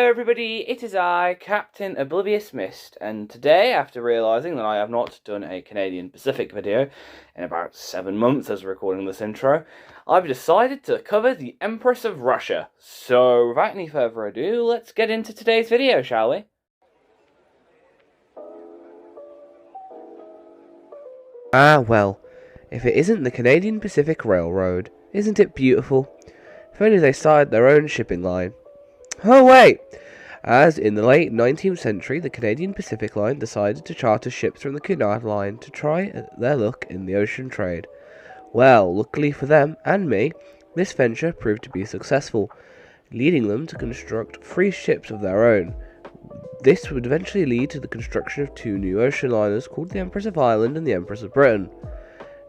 Hello everybody, it is I, Captain Oblivious Mist, and today, after realising that I have not done a Canadian Pacific video in about 7 months as recording this intro, I've decided to cover the Empress of Russia. So, without any further ado, let's get into today's video, shall we? Ah well, if it isn't the Canadian Pacific Railroad, isn't it beautiful? If only they started their own shipping line. Oh wait! As in the late 19th century, the Canadian Pacific Line decided to charter ships from the Cunard Line to try their luck in the ocean trade. Well, luckily for them and me, this venture proved to be successful, leading them to construct 3 ships of their own. This would eventually lead to the construction of 2 new ocean liners called the Empress of Ireland and the Empress of Britain.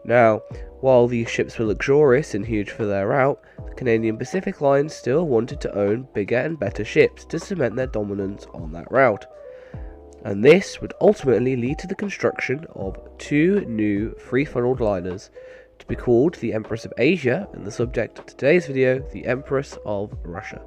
Now, while these ships were luxurious and huge for their route, the Canadian Pacific Line still wanted to own bigger and better ships to cement their dominance on that route. And this would ultimately lead to the construction of 2 new 3-funneled liners, to be called the Empress of Asia and the subject of today's video, the Empress of Russia.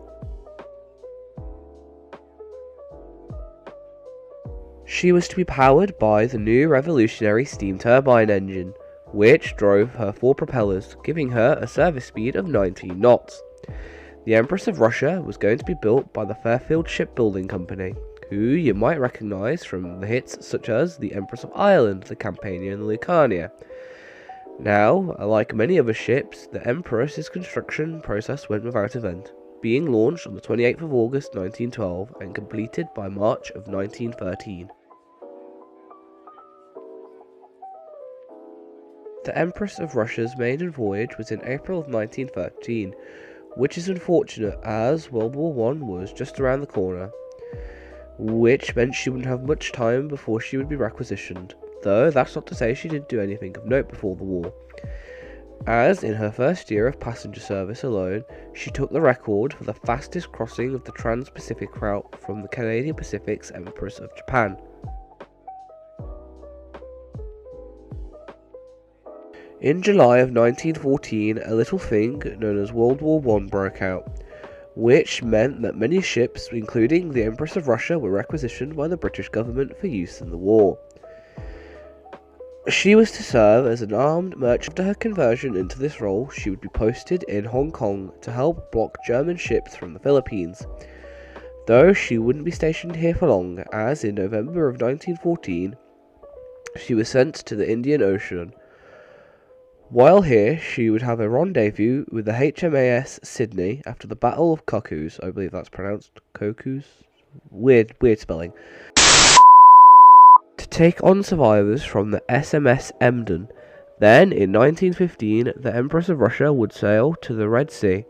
She was to be powered by the new revolutionary steam turbine engine, which drove her 4 propellers, giving her a service speed of 19 knots. The Empress of Russia was going to be built by the Fairfield Shipbuilding Company, who you might recognise from the hits such as the Empress of Ireland, the Campania and the Lucania. Now, like many other ships, the Empress's construction process went without event, being launched on the 28th of August 1912 and completed by March of 1913. The Empress of Russia's maiden voyage was in April of 1913, which is unfortunate as World War I was just around the corner, which meant she wouldn't have much time before she would be requisitioned, though that's not to say she didn't do anything of note before the war, as in her first year of passenger service alone, she took the record for the fastest crossing of the Trans-Pacific route from the Canadian Pacific's Empress of Japan. In July of 1914, a little thing known as World War I broke out, which meant that many ships, including the Empress of Russia, were requisitioned by the British government for use in the war. She was to serve as an armed merchant. After her conversion into this role, she would be posted in Hong Kong to help block German ships from the Philippines, though she wouldn't be stationed here for long, as in November of 1914, she was sent to the Indian Ocean. While here, she would have a rendezvous with the HMAS Sydney after the Battle of Cocos, I believe that's pronounced Cocos, weird spelling, to take on survivors from the SMS Emden. Then, in 1915, the Empress of Russia would sail to the Red Sea,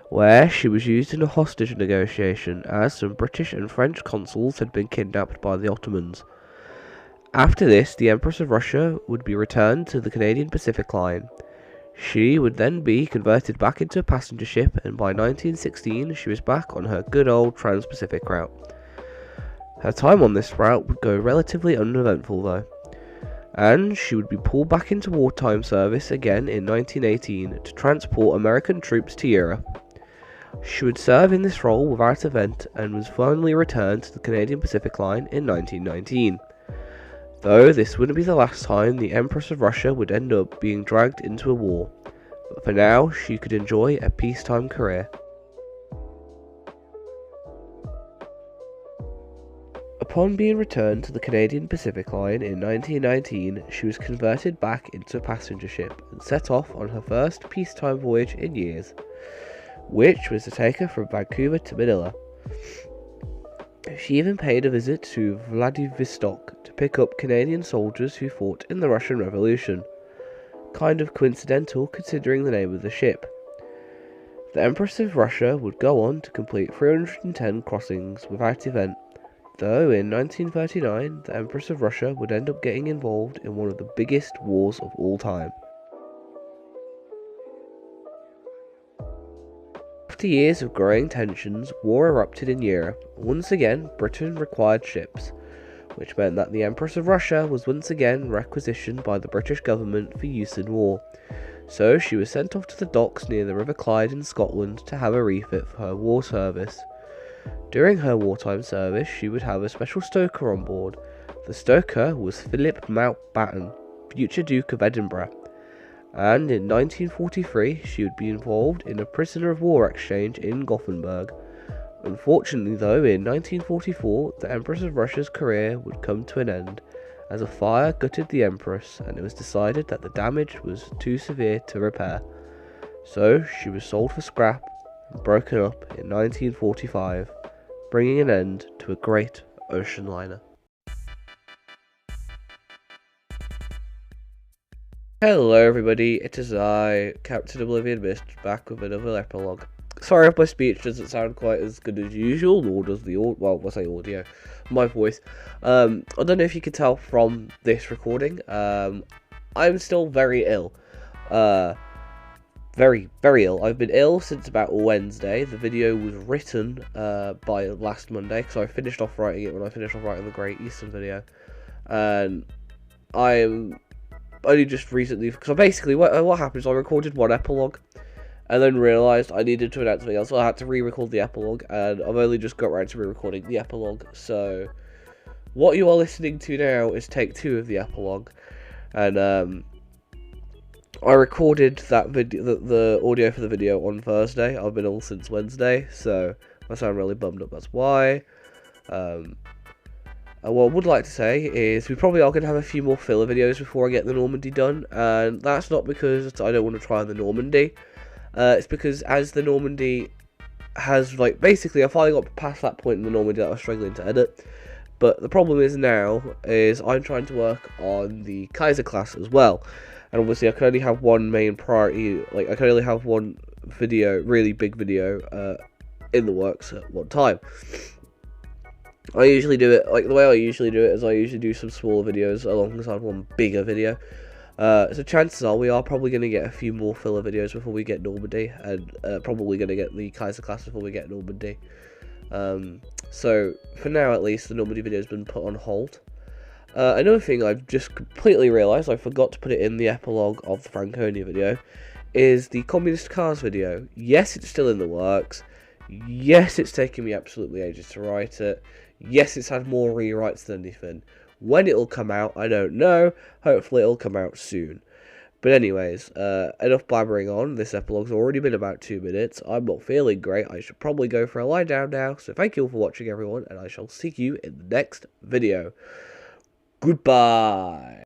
where she was used in a hostage negotiation, as some British and French consuls had been kidnapped by the Ottomans. After this, the Empress of Russia would be returned to the Canadian Pacific Line. She would then be converted back into a passenger ship, and by 1916 she was back on her good old Trans-Pacific route. Her time on this route would go relatively uneventful though, and she would be pulled back into wartime service again in 1918 to transport American troops to Europe. She would serve in this role without event and was finally returned to the Canadian Pacific Line in 1919. Though this wouldn't be the last time the Empress of Russia would end up being dragged into a war, but for now she could enjoy a peacetime career. Upon being returned to the Canadian Pacific Line in 1919, she was converted back into a passenger ship and set off on her first peacetime voyage in years, which was to take her from Vancouver to Manila. She even paid a visit to Vladivostok to pick up Canadian soldiers who fought in the Russian Revolution. Kind of coincidental considering the name of the ship. The Empress of Russia would go on to complete 310 crossings without event, though in 1939 the Empress of Russia would end up getting involved in one of the biggest wars of all time. After years of growing tensions, war erupted in Europe. Once again, Britain required ships, which meant that the Empress of Russia was once again requisitioned by the British government for use in war. So she was sent off to the docks near the River Clyde in Scotland to have a refit for her war service. During her wartime service, she would have a special stoker on board. The stoker was Philip Mountbatten, future Duke of Edinburgh, and in 1943 she would be involved in a prisoner of war exchange in Gothenburg. Unfortunately though, in 1944 the Empress of Russia's career would come to an end, as a fire gutted the Empress and it was decided that the damage was too severe to repair. So she was sold for scrap and broken up in 1945, bringing an end to a great ocean liner. Hello everybody, it is I, Captain Oblivion Mist, back with another epilogue. Sorry if my speech doesn't sound quite as good as usual, nor does the audio, my voice. I don't know if you can tell from this recording, I'm still very ill. Very, very ill. I've been ill since about Wednesday. The video was written by last Monday, because I finished off writing it when I finished off writing the Great Eastern video. And I'm only just recently, because basically what happened is I recorded one epilogue, and then realised I needed to announce something else, so I had to re-record the epilogue, and I've only just got around to re-recording the epilogue, so what you are listening to now is take 2 of the epilogue, and I recorded that video, the audio for the video on Thursday. I've been ill since Wednesday, so I sound really bummed up, that's why. What I would like to say is we probably are going to have a few more filler videos before I get the Normandy done, and that's not because I don't want to try the Normandy. It's because as the Normandy has, like, basically I finally got past that point in the Normandy that I was struggling to edit, but the problem is now is I'm trying to work on the Kaiser class as well, and obviously I can only have one main priority, like I can only have one video, really big video, in the works at one time. I usually do it, like, the way I usually do it is I usually do some smaller videos alongside one bigger video. So chances are we are probably going to get a few more filler videos before we get Normandy, and probably going to get the Kaiser class before we get Normandy. So for now at least, the Normandy video has been put on hold. Another thing I've just completely realised, I forgot to put it in the epilogue of the Franconia video, is the Communist Cars video. Yes, it's still in the works. Yes, it's taken me absolutely ages to write it. Yes, it's had more rewrites than anything. When it'll come out, I don't know. Hopefully it'll come out soon. But anyways, enough blabbering on. This epilogue's already been about 2 minutes. I'm not feeling great. I should probably go for a lie down now. So thank you all for watching, everyone, and I shall see you in the next video. Goodbye.